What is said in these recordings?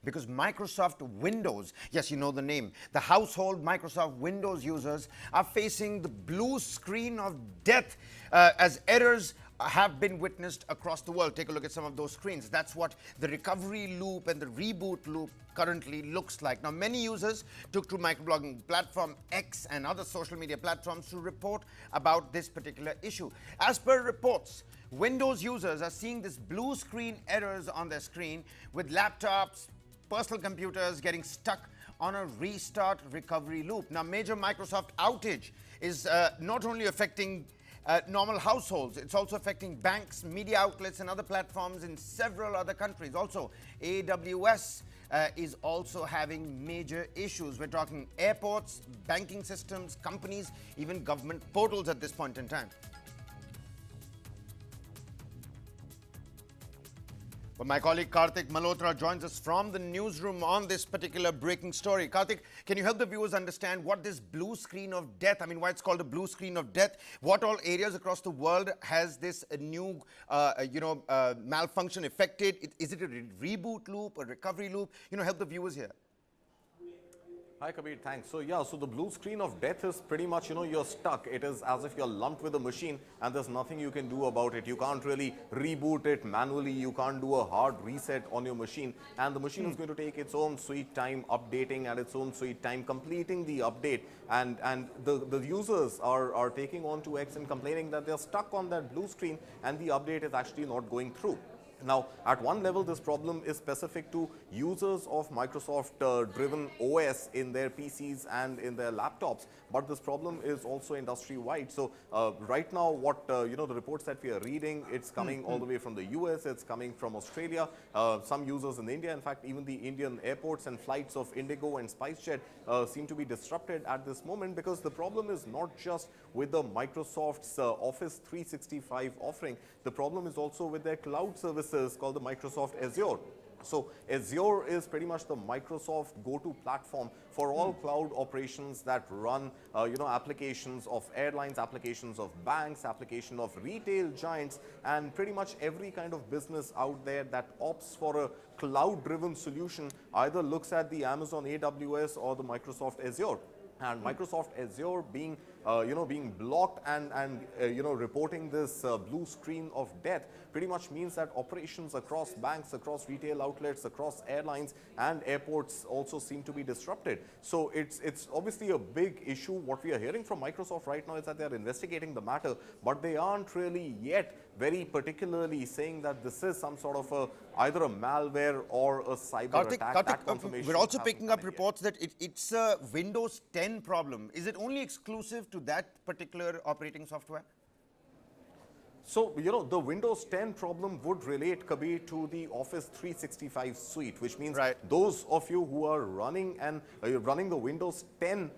because Microsoft Windows, yes, you know the name, the household Microsoft Windows users are facing the blue screen of death as errors have been witnessed across the world. Take a look at some of those screens. That's what the recovery loop and the reboot loop currently looks like. Now, many users took to microblogging platform X and other social media platforms to report about this particular issue. As per reports, Windows users are seeing this blue screen errors on their screen, with laptops, personal computers getting stuck on a restart recovery loop. Now, major Microsoft outage is not only affecting normal households, it's also affecting banks, media outlets, and other platforms in several other countries. Also, AWS is also having major issues. We're talking airports, banking systems, companies, even government portals at this point in time. Well, my colleague Karthik Malhotra joins us from the newsroom on this particular breaking story. Karthik, can you help the viewers understand what this blue screen of death, I mean, why it's called a blue screen of death? What all areas across the world has this new, malfunction affected? Is it a reboot loop, a recovery loop? Help the viewers here. Hi Kabir, thanks. So yeah, so the blue screen of death is pretty much, you're stuck. It is as if you're lumped with a machine and there's nothing you can do about it. You can't really reboot it manually. You can't do a hard reset on your machine. And the machine is going to take its own sweet time updating and its own sweet time completing the update. And the users are taking on to X and complaining that they're stuck on that blue screen and the update is actually not going through. Now, at one level, this problem is specific to users of Microsoft-driven OS in their PCs and in their laptops, but this problem is also industry-wide. So, right now, what the reports that we are reading, it's coming all the way from the US, it's coming from Australia, some users in India. In fact, even the Indian airports and flights of Indigo and SpiceJet seem to be disrupted at this moment, because the problem is not just with the Microsoft's Office 365 offering. The problem is also with their cloud services called the Microsoft Azure. So Azure is pretty much the Microsoft go-to platform for all cloud operations that run, applications of airlines, applications of banks, application of retail giants, and pretty much every kind of business out there that opts for a cloud-driven solution either looks at the Amazon AWS or the Microsoft Azure. And Microsoft Azure being being blocked and reporting this blue screen of death pretty much means that operations across banks, across retail outlets, across airlines and airports also seem to be disrupted. So it's obviously a big issue. What we are hearing from Microsoft right now is that they are investigating the matter, but they aren't really yet very particularly saying that this is some sort of either a malware or a cyber attack. That confirmation we're also picking up reports that it's a Windows 10 problem. Is it only exclusive to that particular operating software? So, the Windows 10 problem would relate, Kabir, to the Office 365 suite, which means those of you who are running the Windows 10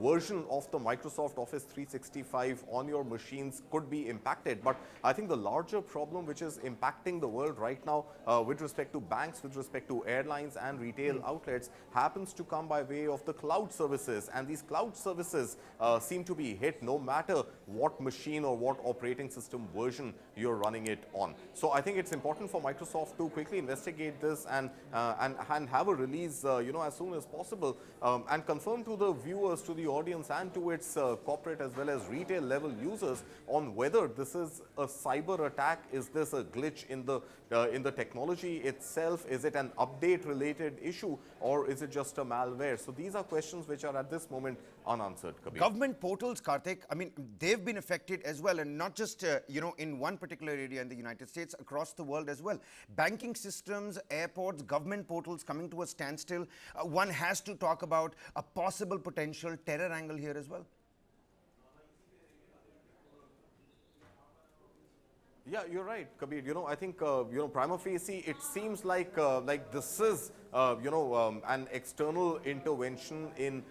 version of the Microsoft Office 365 on your machines could be impacted. But I think the larger problem which is impacting the world right now with respect to banks, with respect to airlines and retail outlets happens to come by way of the cloud services. And these cloud services seem to be hit no matter what machine or what operating system version you're running it on. So I think it's important for Microsoft to quickly investigate this and have a release as soon as possible and confirm to the viewers, to the audience and to its corporate as well as retail level users on whether this is a cyber attack, is this a glitch in the technology itself, is it an update related issue, or is it just a malware? So these are questions which are at this moment unanswered, Kabir. Government portals, Karthik, I mean, they've been affected as well, and not just in one particular area in the United States, across the world as well. Banking systems, airports, government portals coming to a standstill. One has to talk about a possible potential terror angle here as well. Yeah, you're right, Kabir. I think, prima facie, it seems like this is, an external intervention in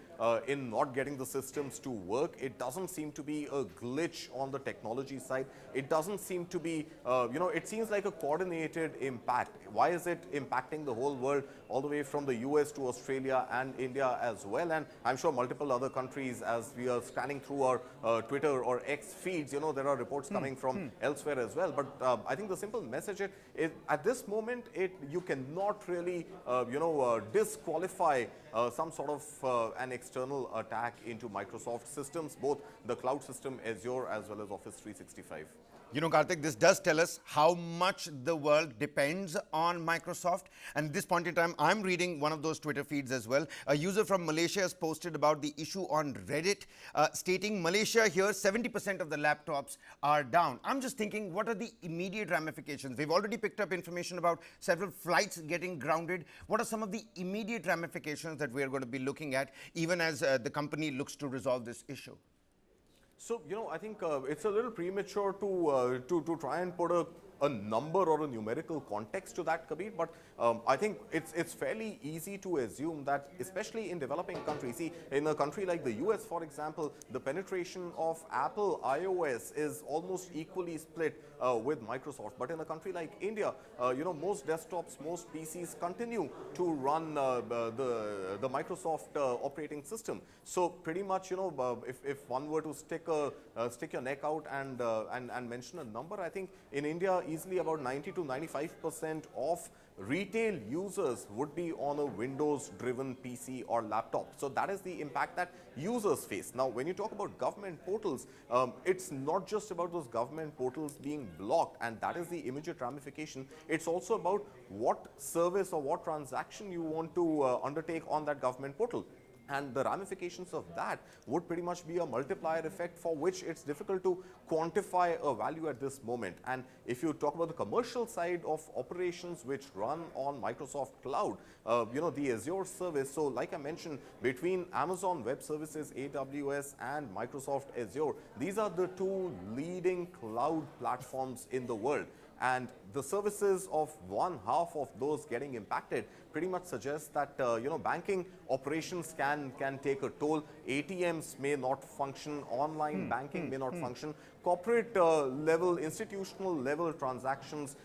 in not getting the systems to work. It doesn't seem to be a glitch on the technology side. It doesn't seem to be, it seems like a coordinated impact. Why is it impacting the whole world, all the way from the US to Australia and India as well? And I'm sure multiple other countries, as we are scanning through our Twitter or X feeds, there are reports coming from elsewhere as well. But I think the simple message is at this moment, you cannot really, disqualify some sort of an external attack into Microsoft systems, both the cloud system Azure as well as Office 365. Karthik, this does tell us how much the world depends on Microsoft. And at this point in time, I'm reading one of those Twitter feeds as well. A user from Malaysia has posted about the issue on Reddit, stating Malaysia here, 70% of the laptops are down. I'm just thinking, what are the immediate ramifications? We've already picked up information about several flights getting grounded. What are some of the immediate ramifications that we're going to be looking at, even as the company looks to resolve this issue? So, I think it's a little premature to try and put a number or a numerical context to that, Kabir, but I think it's fairly easy to assume that, especially in developing countries, see, in a country like the US, for example, the penetration of Apple iOS is almost equally split with Microsoft. But in a country like India, most desktops, most PCs continue to run the Microsoft operating system. So pretty much, if one were to stick your neck out and mention a number, I think in India, easily about 90 to 95% of retail users would be on a Windows-driven PC or laptop. So that is the impact that users face. Now, when you talk about government portals, it's not just about those government portals being blocked, and that is the immediate ramification. It's also about what service or what transaction you want to undertake on that government portal. And the ramifications of that would pretty much be a multiplier effect for which it's difficult to quantify a value at this moment. And if you talk about the commercial side of operations which run on Microsoft Cloud, the Azure service, so like I mentioned, between Amazon Web Services, AWS, and Microsoft Azure, these are the two leading cloud platforms in the world. And the services of one half of those getting impacted pretty much suggests that banking operations can take a toll. ATMs may not function, online banking may not function. Corporate level, institutional level transactions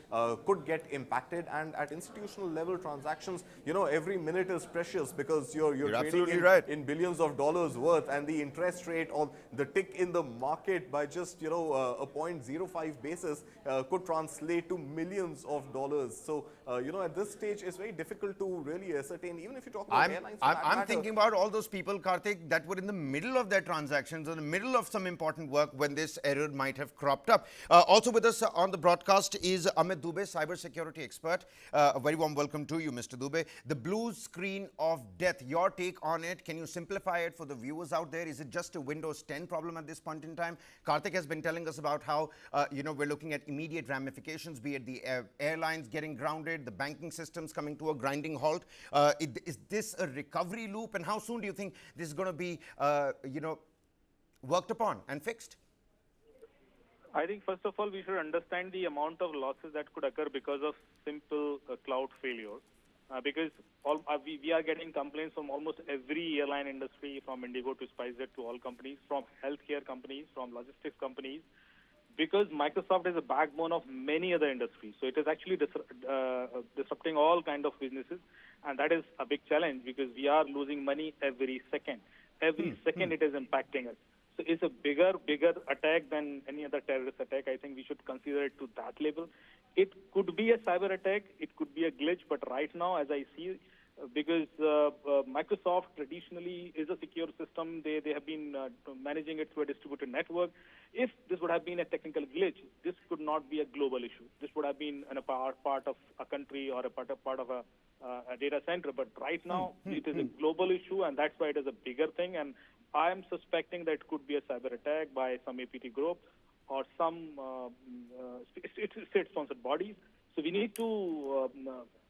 could get impacted, and at institutional level transactions, every minute is precious because you're trading in billions of dollars worth, and the interest rate on the tick in the market by just a 0.05 basis could translate to millions of dollars. So at this stage, it's very difficult to really ascertain, even if you talk about airlines. I'm thinking about all those people, Karthik, that were in the middle of their transactions, or in the middle of some important work when this error might have cropped up. Also with us on the broadcast is Amit Dubey, cybersecurity expert. A very warm welcome to you, Mr. Dubey. The blue screen of death, your take on it. Can you simplify it for the viewers out there? Is it just a Windows 10 problem at this point in time? Karthik has been telling us about how, we're looking at immediate ramifications, be it the airlines getting grounded, the banking systems coming to a grinding halt. Is this a recovery loop, and how soon do you think this is going to be, worked upon and fixed? I think first of all, we should understand the amount of losses that could occur because of simple cloud failures. Because we are getting complaints from almost every airline industry, from Indigo to SpiceJet to all companies, from healthcare companies, from logistics companies, because Microsoft is a backbone of many other industries. So it is actually disrupting all kind of businesses, and that is a big challenge because we are losing money every second. Every second it is impacting us. So it's a bigger attack than any other terrorist attack. I think we should consider it to that level. It could be a cyber attack. It could be a glitch. But right now, as I see, because Microsoft traditionally is a secure system, they have been managing it through a distributed network. If this would have been a technical glitch, this could not be a global issue. This would have been a part of a country or a part of a data center. But right now, it is a global issue, and that's why it is a bigger thing. And I am suspecting that it could be a cyber attack by some APT group or some state-sponsored bodies. So we need to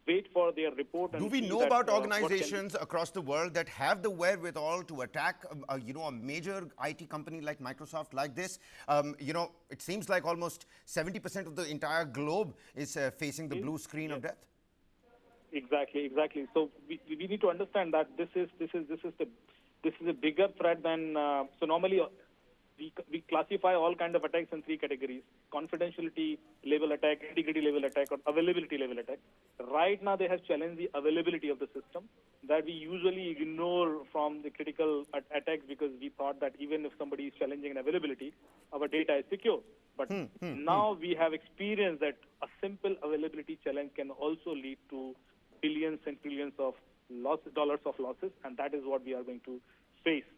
wait for their report. And do we know about organizations across the world that have the wherewithal to attack, a major IT company like Microsoft like this? It seems like almost 70% of the entire globe is facing the blue screen of death. Exactly. So we need to understand that this is the this is a bigger threat than, so normally we classify all kind of attacks in three categories: confidentiality level attack, integrity level attack, or availability level attack. Right now, they have challenged the availability of the system that we usually ignore from the critical attacks because we thought that even if somebody is challenging an availability, our data is secure. But now we have experienced that a simple availability challenge can also lead to billions and trillions of dollars of losses, and that is what we are going to face.